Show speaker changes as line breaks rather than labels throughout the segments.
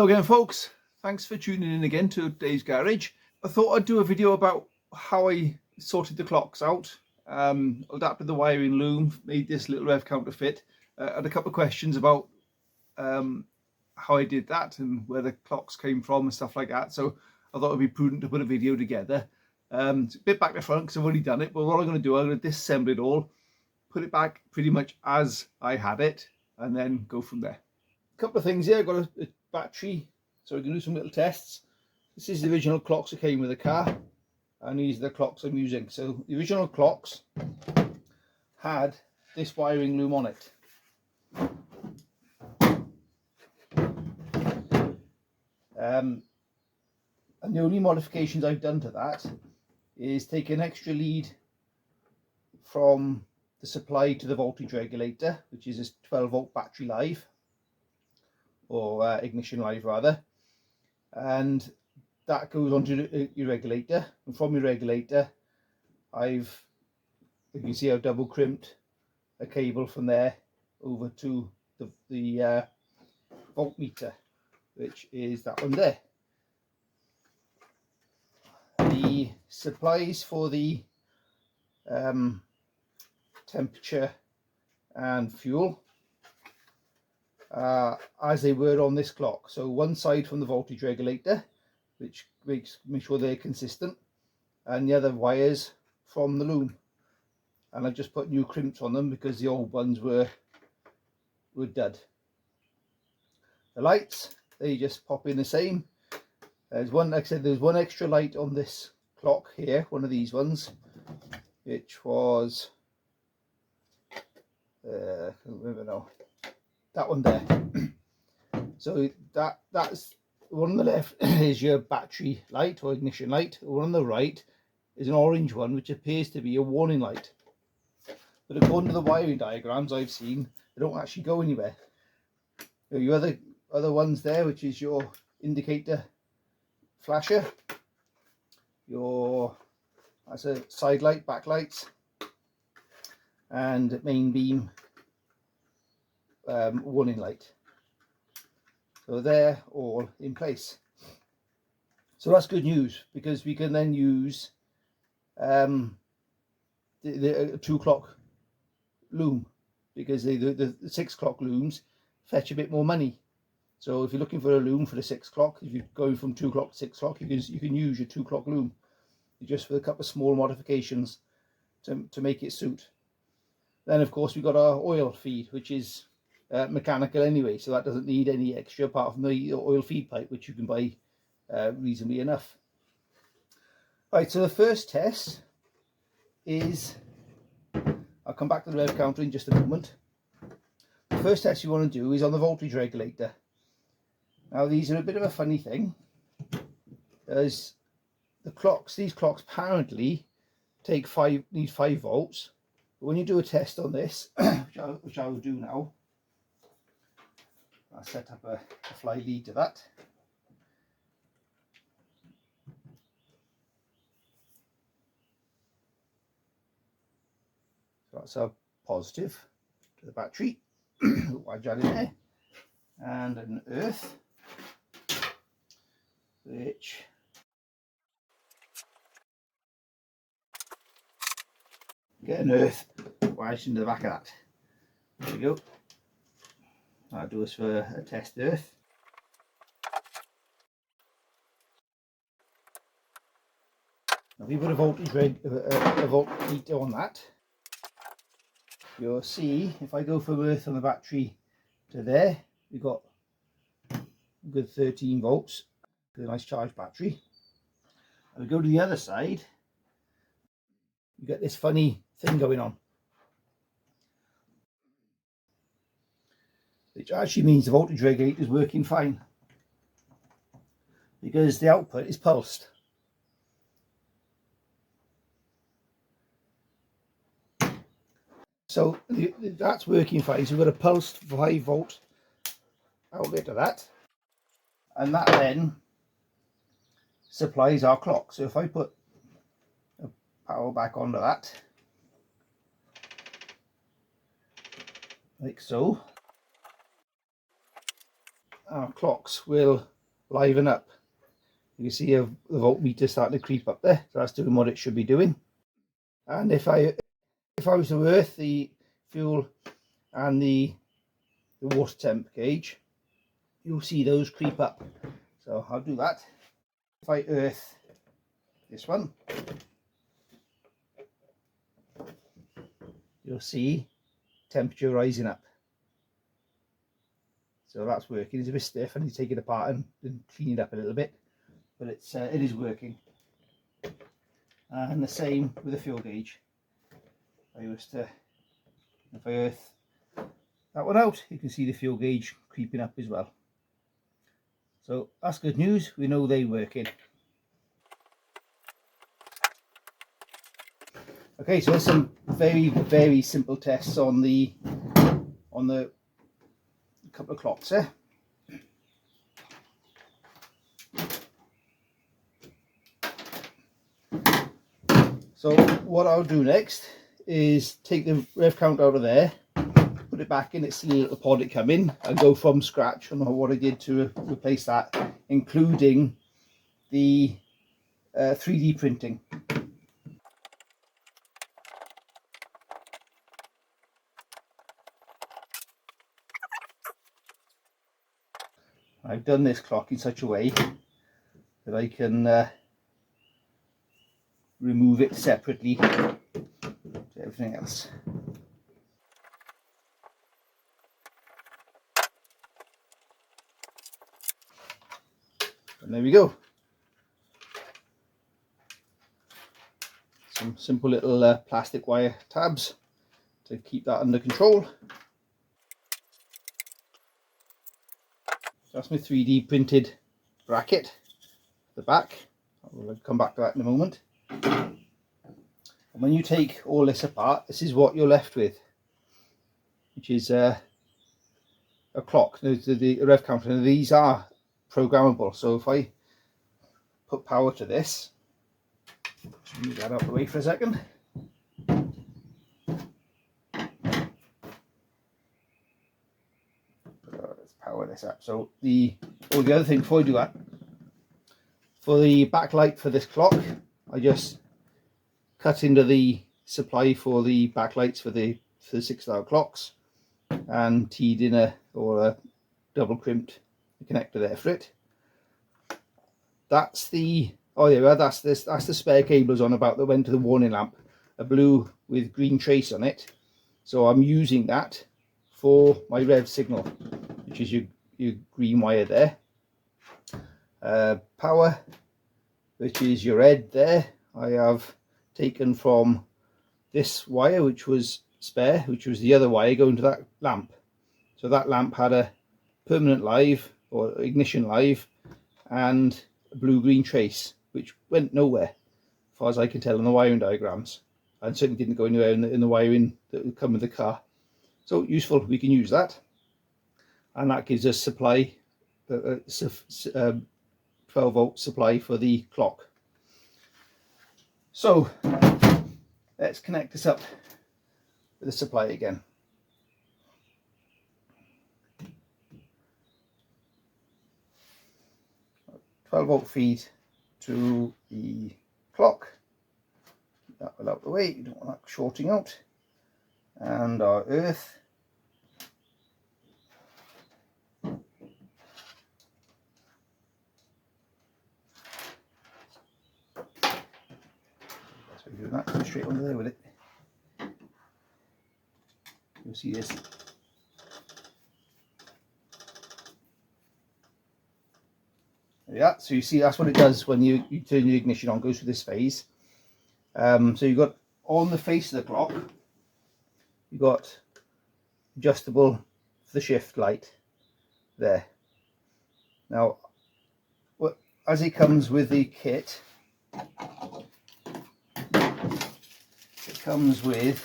again, folks. Thanks for tuning in again to Dave's Garage. I thought I'd do a video about how I sorted the clocks out. Adapted the wiring loom, made this little rev counter fit. Had a couple of questions about how I did that and where the clocks came from and stuff like that. So I thought it'd be prudent to put a video together. It's a bit back to front because I've already done it, but what I'm going to do, I'm going to disassemble it all, put it back pretty much as I had it, and then go from there. A couple of things here. I've got a battery, so we can do some little tests. This is the original clocks that came with the car, and these are the clocks I'm using. So the original clocks had this wiring loom on it. And the only modifications I've done to that is take an extra lead from the supply to the voltage regulator, which is a 12 volt battery live, or ignition live rather, and that goes onto your regulator, and from your regulator you can see I've double crimped a cable from there over to the voltmeter, which is that one there. The supplies for the temperature and fuel as they were on this clock. So one side from the voltage regulator, which make sure they're consistent, and the other wires from the loom. And I just put new crimps on them because the old ones were dud. The lights, they just pop in the same. There's one, like I said, there's one extra light on this clock here, one of these ones, which was I can't remember now, that one there. So that's the one on the left is your battery light or ignition light. The one on the right is an orange one, which appears to be a warning light, but according to the wiring diagrams I've seen, they don't actually go anywhere. Your other ones there, which is your indicator flasher, that's a side light, backlights, and main beam warning light. So they're all in place. So that's good news, because we can then use the 2 o'clock loom, because the 6 o'clock looms fetch a bit more money. So if you're looking for a loom for the 6 o'clock, if you're going from 2 o'clock to 6 o'clock, you can use your 2 o'clock loom, just with a couple of small modifications to make it suit. Then of course we've got our oil feed, which is mechanical anyway, so that doesn't need any extra apart from the oil feed pipe, which you can buy reasonably enough. Right, so the first test is, I'll come back to the rev counter in just a moment. The first test you want to do is on the voltage regulator. Now these are a bit of a funny thing, as these clocks apparently need 5 volts, but when you do a test on this, which I will do now, I'll set up a fly lead to that. So that's a positive to the battery. Wedge that in there, and an earth, which get an earth wedged into the back of that. There we go. I'll do this for a test earth. Now if you put a voltmeter on that, you'll see if I go from earth on the battery to there, we've got a good 13 volts, a nice charged battery. And we go to the other side, you get this funny thing going on, which actually means the voltage regulator is working fine, because the output is pulsed. So that's working fine. So we've got a pulsed 5 volt outlet to that, and that then supplies our clock. So if I put a power back onto that, like so, our clocks will liven up. You can see the voltmeter starting to creep up there, so that's doing what it should be doing. And if I was to earth the fuel and the water temp gauge, you'll see those creep up. So I'll do that. If I earth this one, you'll see temperature rising up. So that's working. It's a bit stiff. I need to take it apart and clean it up a little bit, but it is working. And the same with the fuel gauge. If I earth that one out, you can see the fuel gauge creeping up as well. So that's good news. We know they're working. Okay, so there's some very simple tests on the couple of clocks there. So what I'll do next is take the rev count out of there, put it back in its little pod it come in, and go from scratch on what I did to replace that, including the 3D printing. I've done this clock in such a way that I can remove it separately to everything else. And there we go. Some simple little plastic wire tabs to keep that under control. That's my 3D printed bracket at the back. I'll come back to that in a moment. And when you take all this apart, this is what you're left with, which is a clock. The rev counter. Now, these are programmable, so if I put power to this, just move that out of the way for a second. Let's power this up. So the other thing before I do that, for the backlight for this clock, I just cut into the supply for the backlights for the 6-hour clocks and teed in a double crimped connector there for it. That's the that's the spare cables on about that went to the warning lamp, a blue with green trace on it. So I'm using that for my rev signal, which is your green wire there. Power, which is your red there, I have taken from this wire, which was spare, which was the other wire going to that lamp. So that lamp had a permanent live or ignition live and a blue-green trace, which went nowhere as far as I can tell in the wiring diagrams, and certainly didn't go anywhere in the wiring that would come with the car. So useful, we can use that, and that gives us supply, 12-volt supply for the clock. So let's connect this up with the supply again. .12-volt feed to the clock. Keep that well out of the way, you don't want that shorting out. And our earth. So we're doing that, go straight under there with it. You'll see this. Yeah, so you see that's what it does when you turn your ignition on, goes through this phase. So you've got on the face of the clock, you've got adjustable for the shift light there. Now, as it comes with the kit, it comes with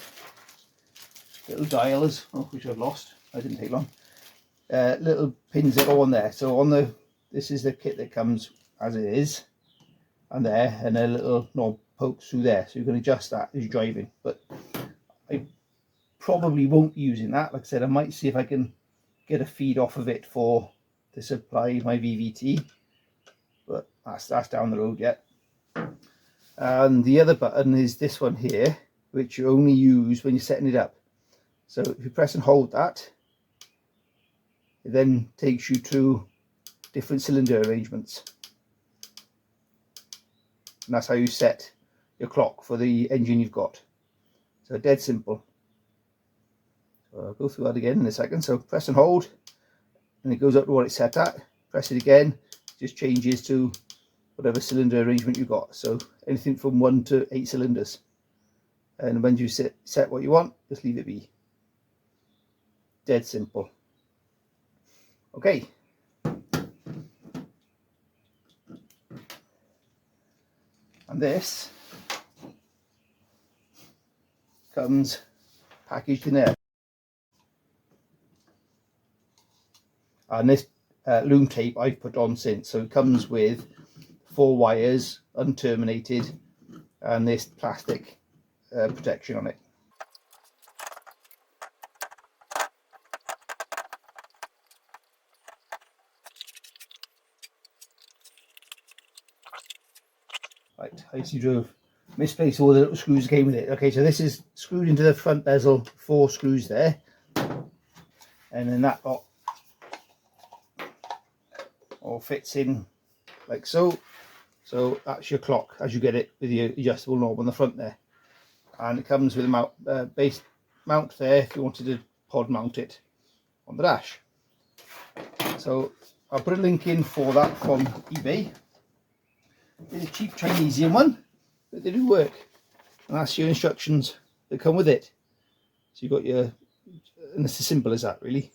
little dials, which I've lost. I didn't take long. Little pins that go on there. So this is the kit that comes as it is, and there, and a little knob pokes through there, so you can adjust that as you're driving. But I probably won't be using that. Like I said, I might see if I can get a feed off of it to supply my VVT, but that's down the road yet. And the other button is this one here, which you only use when you're setting it up. So if you press and hold that, it then takes you to different cylinder arrangements. And that's how you set your clock for the engine you've got. So dead simple. So I'll go through that again in a second. So press and hold, and it goes up to what it's set at. Press it again, it just changes to whatever cylinder arrangement you've got. So anything from 1 to 8 cylinders. And when you set what you want, just leave it be. Dead simple. Okay. And this comes packaged in there. And this loom tape I've put on since. So it comes with 4 wires, unterminated, and this plastic protection on it. Right, I seem to have misplaced all the little screws that came with it. Okay, so this is screwed into the front bezel, 4 screws there, and then that lot all fits in like so. So that's your clock as you get it with your adjustable knob on the front there, and it comes with a base mount there if you wanted to pod mount it on the dash. So I'll put a link in for that from eBay. It's a cheap Chinesian one, but they do work, and that's your instructions that come with it. So you've got your, and it's as simple as that really.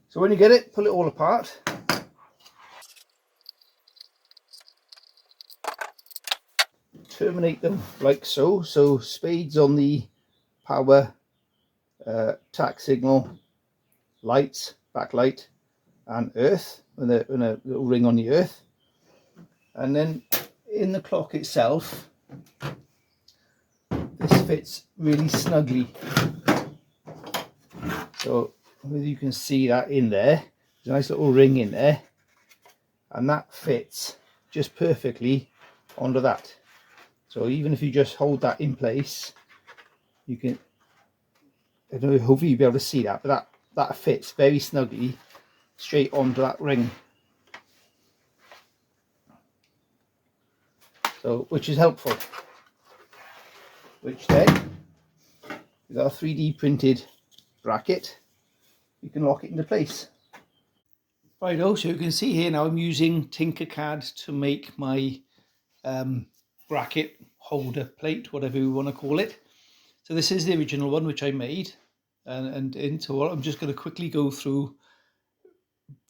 So when you get it, pull it all apart. Terminate them like so. So spades on the power, tack signal, lights, backlight, and earth, and a little ring on the earth. And then in the clock itself, this fits really snugly. So you can see that in there. There's a nice little ring in there, and that fits just perfectly onto that. So even if you just hold that in place, you can, I don't know, hopefully you'll be able to see that, but that fits very snugly straight onto that ring. So, which is helpful. Which then, with our 3D printed bracket, you can lock it into place. Right, so you can see here now I'm using Tinkercad to make my bracket holder plate, whatever you want to call it. So this is the original one which I made, and so I'm just going to quickly go through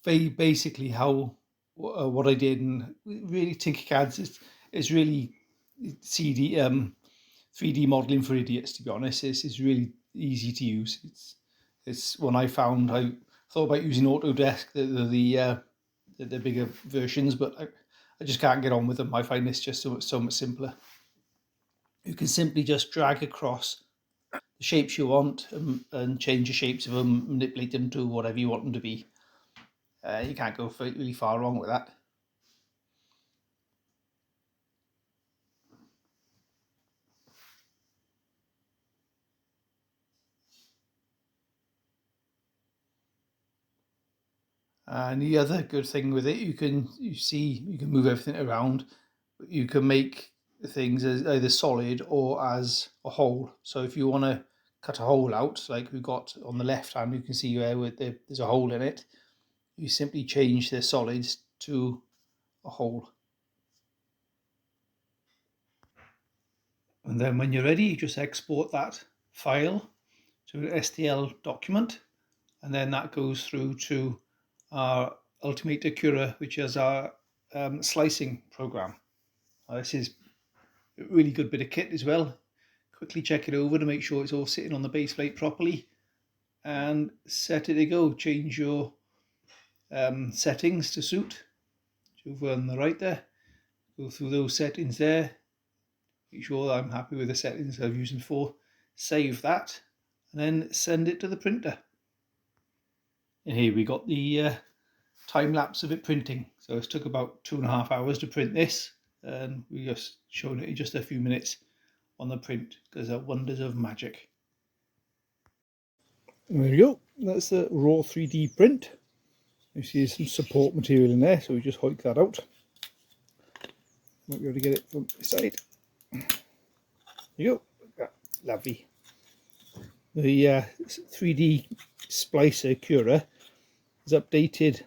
very basically how what I did. And really Tinkercad is really 3D modeling for idiots, to be honest. It's really easy to use. It's one I found. I thought about using Autodesk, the bigger versions, but I just can't get on with them. I find this just so much simpler. You can simply just drag across the shapes you want and change the shapes of them, manipulate them to whatever you want them to be. You can't go really far wrong with that. And the other good thing with it, you can move everything around. You can make things as either solid or as a hole. So if you want to cut a hole out, like we've got on the left hand, you can see where there's a hole in it. You simply change the solids to a hole. And then when you're ready, you just export that file to an STL document, and then that goes through to our Ultimator Cura, which is our slicing program. This is a really good bit of kit as well. Quickly check it over to make sure it's all sitting on the base plate properly, and set it to go. Change your settings to suit. Over on the right there, go through those settings there. Make sure that I'm happy with the settings I've used before. Save that, and then send it to the printer. And here we got the time lapse of it printing. So it took about 2.5 hours to print this, and we just showed it in just a few minutes on the print because they're wonders of magic. There you go, that's the raw 3D print. You see some support material in there, so we just hoik that out. Might be able to get it from the side. There you go, lovely. The 3D splicer curer has updated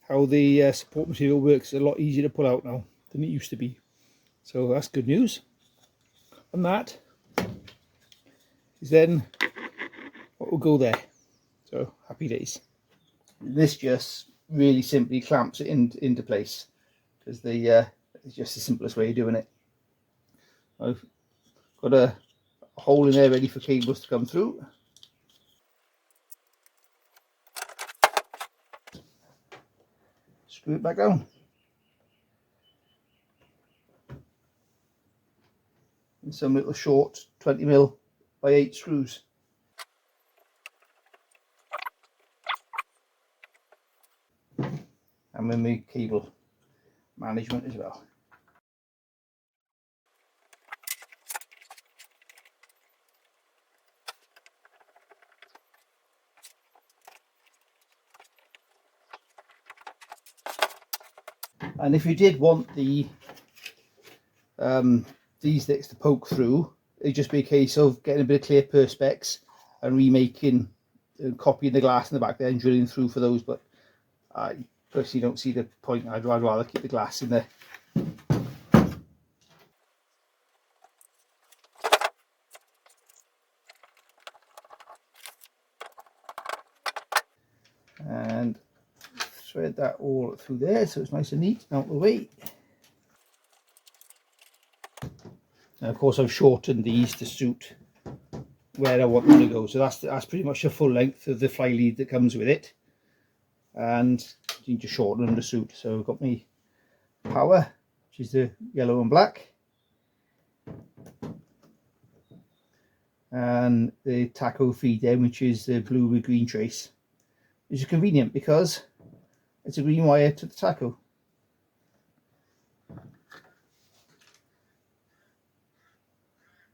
how the support material works. It's a lot easier to pull out now than it used to be. So that's good news. And that is then what will go there. So happy days. This just really simply clamps it into place because it's just the simplest way of doing it. I've got a hole in there ready for cables to come through. Screw it back down. And some little short 20mm by 8 screws. And with my cable management as well. And if you did want these sticks to poke through, it'd just be a case of getting a bit of clear perspex and remaking, copying the glass in the back there and drilling through for those. But I personally don't see the point. I'd rather keep the glass in there. And thread that all through there so it's nice and neat out of the way. And of course I've shortened these to suit where I want them to go, so that's pretty much the full length of the fly lead that comes with it, and you need to shorten them to suit. So I've got my power, which is the yellow and black, and the tacho feed end, which is the blue with green trace, which is convenient because it's a green wire to the tacho.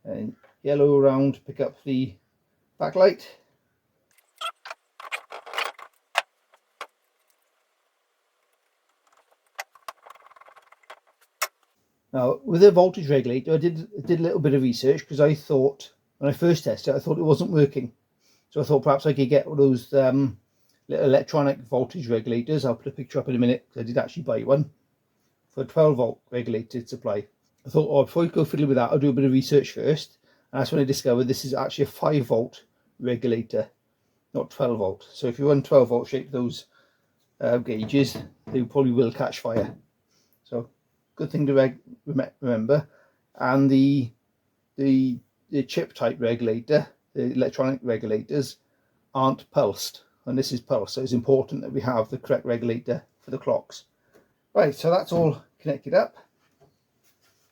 And yellow around to pick up the backlight. Now with the voltage regulator, I did a little bit of research because I thought when I first tested it, I thought it wasn't working. So I thought perhaps I could get those little electronic voltage regulators. I'll put a picture up in a minute because I did actually buy one for a 12 volt regulated supply. I thought, oh, before I go fiddling with that, I'll do a bit of research first. And that's when I discovered this is actually a 5 volt regulator, not 12 volt. So if you run 12 volt shape those gauges, they probably will catch fire. So good thing to remember. And the chip type regulator, the electronic regulators, aren't pulsed, and this is pulsed, so it's important that we have the correct regulator for the clocks. Right, so that's all connected up,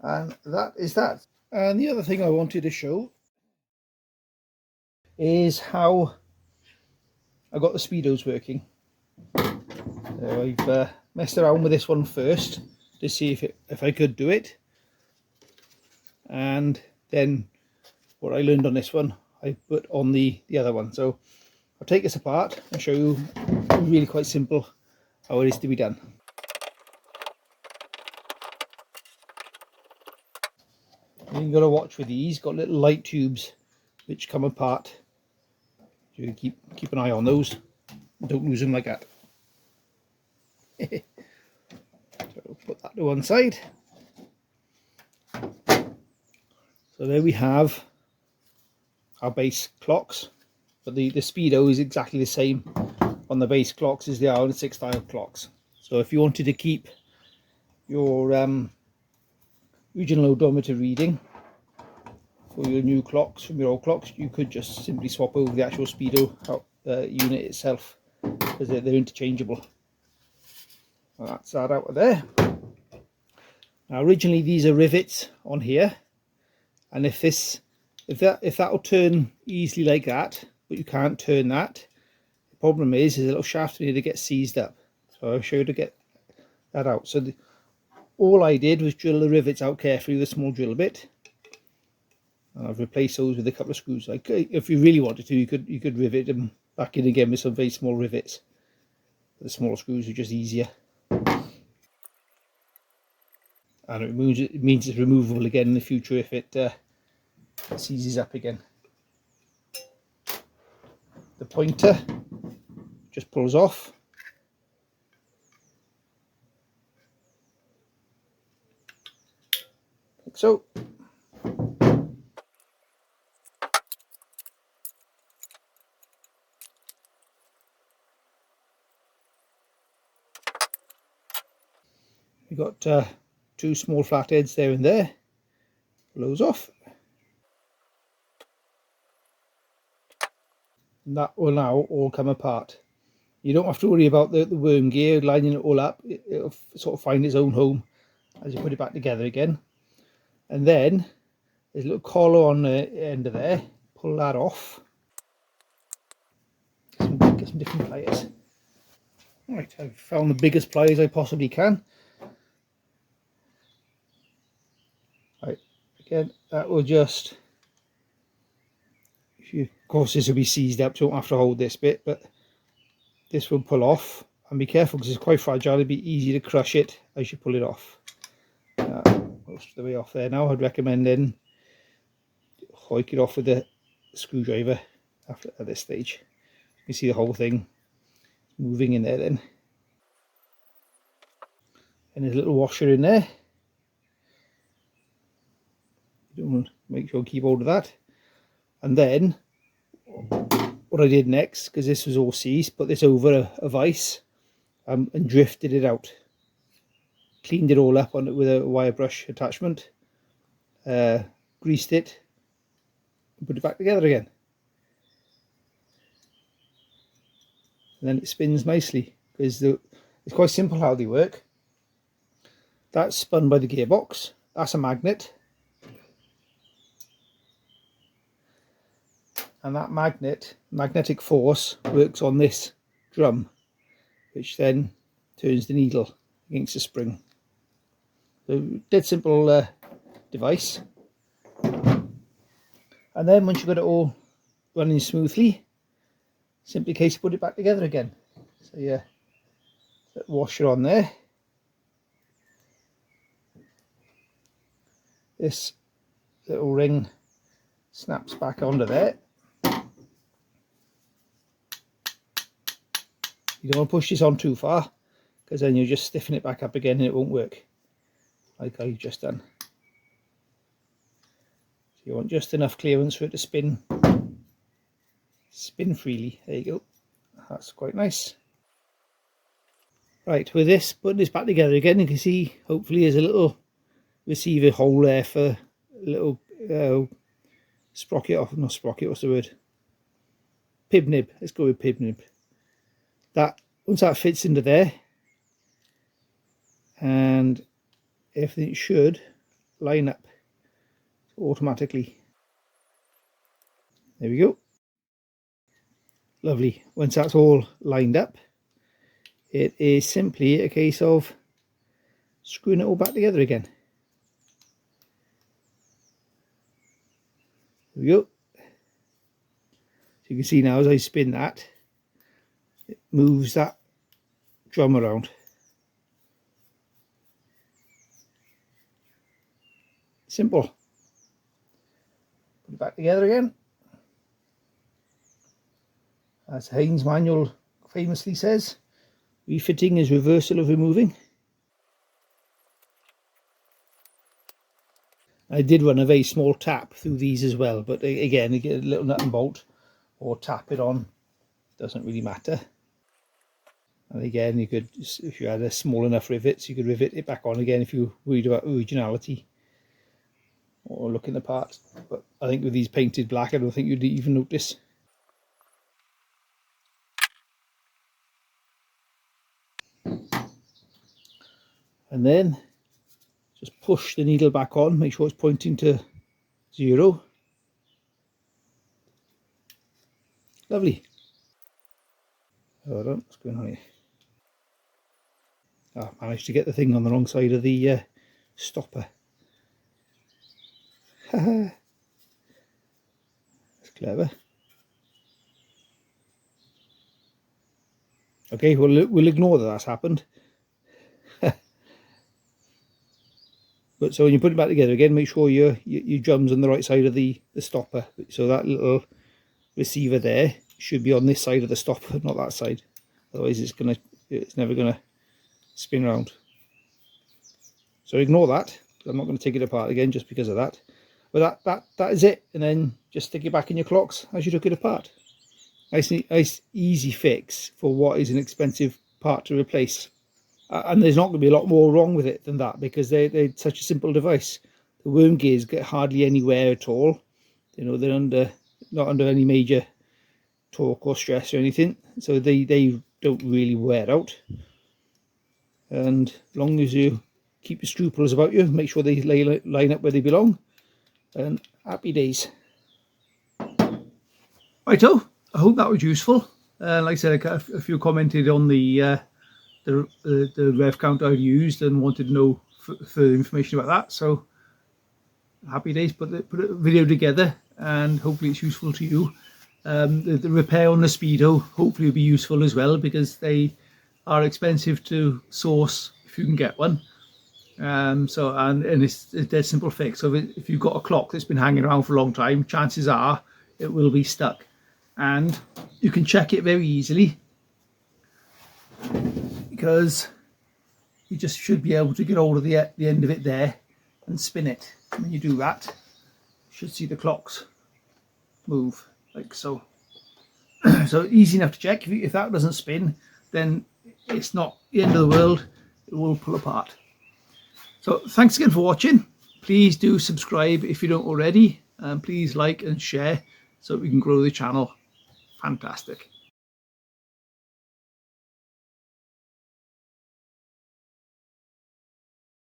and that is that. And the other thing I wanted to show is how I got the speedos working. So I've messed around with this one first to see if I could do it, and then what I learned on this one I put on the other one. So I'll take this apart and show you really quite simple how it is to be done. You've got to watch with these, got little light tubes which come apart. So you keep an eye on those, don't lose them like that. So put that to one side. So there we have our base clocks, but the speedo is exactly the same on the base clocks as they are on the 6 dial clocks. So if you wanted to keep your regional odometer reading for your new clocks from your old clocks, you could just simply swap over the actual speedo unit itself, because they're interchangeable. Well, that's that out of there. Now originally these are rivets on here, and if that will turn easily like that, but you can't turn that, the problem is a little shaft in here that gets seized up. So I'll show you to get that out. So all I did was drill the rivets out carefully with a small drill bit. And I've replaced those with a couple of screws. Like if you really wanted to, you could rivet them back in again with some very small rivets. The smaller screws are just easier. And it means it's removable again in the future if it seizes up again. The pointer just pulls off. Like so. We've got 2 small flatheads there and there. Pull those off. And that will now all come apart. You don't have to worry about the worm gear lining it all up. It'll sort of find its own home as you put it back together again. And then there's a little collar on the end of there. Pull that off. Get some different pliers. Right, I've found the biggest pliers I possibly can. Right, again, that will just, of course this will be seized up, so you don't have to hold this bit, but this will pull off. And be careful because it's quite fragile. It'd be easy to crush it as you pull it off. Most of the way off there now. I'd recommend then hoik it off with a screwdriver at this stage. You can see the whole thing moving in there then. And there's a little washer in there. You want to make sure you keep hold of that. And then what I did next, because this was all seized, put this over a vise and drifted it out. Cleaned it all up on it with a wire brush attachment. Greased it and put it back together again. And then it spins nicely because it's quite simple how they work. That's spun by the gearbox. That's a magnet. And that magnetic force works on this drum, which then turns the needle against the spring. So dead simple device. And then once you've got it all running smoothly, simply case put it back together again. So yeah, that washer on there. This little ring snaps back onto there. You don't want to push this on too far because then you'll just stiffen it back up again and it won't work like I've just done. So you want just enough clearance for it to spin freely. There you go. That's quite nice. Right, with this, putting this back together again, you can see hopefully there's a little receiver hole there for a little sprocket, or not sprocket, what's the word? Pib nib. Let's go with pib nib. That once that fits into there, and everything should line up automatically. There we go. Lovely. Once that's all lined up, it is simply a case of screwing it all back together again. There we go. So you can see now as I spin that, it moves that drum around. Simple. Put it back together again. As Haynes' manual famously says, refitting is reversal of removing. I did run a very small tap through these as well, but again, you get a little nut and bolt or tap it on, doesn't really matter. And again, you could, if you had a small enough rivets, you could rivet it back on again if you're worried about originality or looking the part. But I think with these painted black, I don't think you'd even notice. And then just push the needle back on, make sure it's pointing to 0. Lovely. Hold on, what's going on here? I managed to get the thing on the wrong side of the stopper. That's clever. Okay, we'll ignore that that's happened. But so when you put it back together again, make sure your drum's on the right side of the stopper. So that little receiver there should be on this side of the stopper, not that side. Otherwise it's never gonna spin around. So ignore that. I'm not going to take it apart again just because of that. But that is it. And then just stick it back in your clocks as you took it apart. Nice easy fix for what is an expensive part to replace. And there's not going to be a lot more wrong with it than that, because they're such a simple device. The worm gears get hardly any wear at all. You know, they're not under any major torque or stress or anything, so they don't really wear out. And as long as you keep your screw pullers about you, make sure they line up where they belong, and happy days. Righto, I hope that was useful. Like I said, a few commented on the rev count I've used and wanted to know further information about that. So happy days, put a video together, and hopefully it's useful to you. The repair on the Speedo hopefully will be useful as well, because they are expensive to source if you can get one. And it's a dead simple fix. So if you've got a clock that's been hanging around for a long time, chances are it will be stuck, and you can check it very easily, because you just should be able to get hold of the end of it there and spin it. When you do that, you should see the clocks move like so. So easy enough to check. If that doesn't spin, then it's not the end of the world. It will pull apart. So thanks again for watching. Please do subscribe if you don't already, and please like and share so we can grow the channel. Fantastic.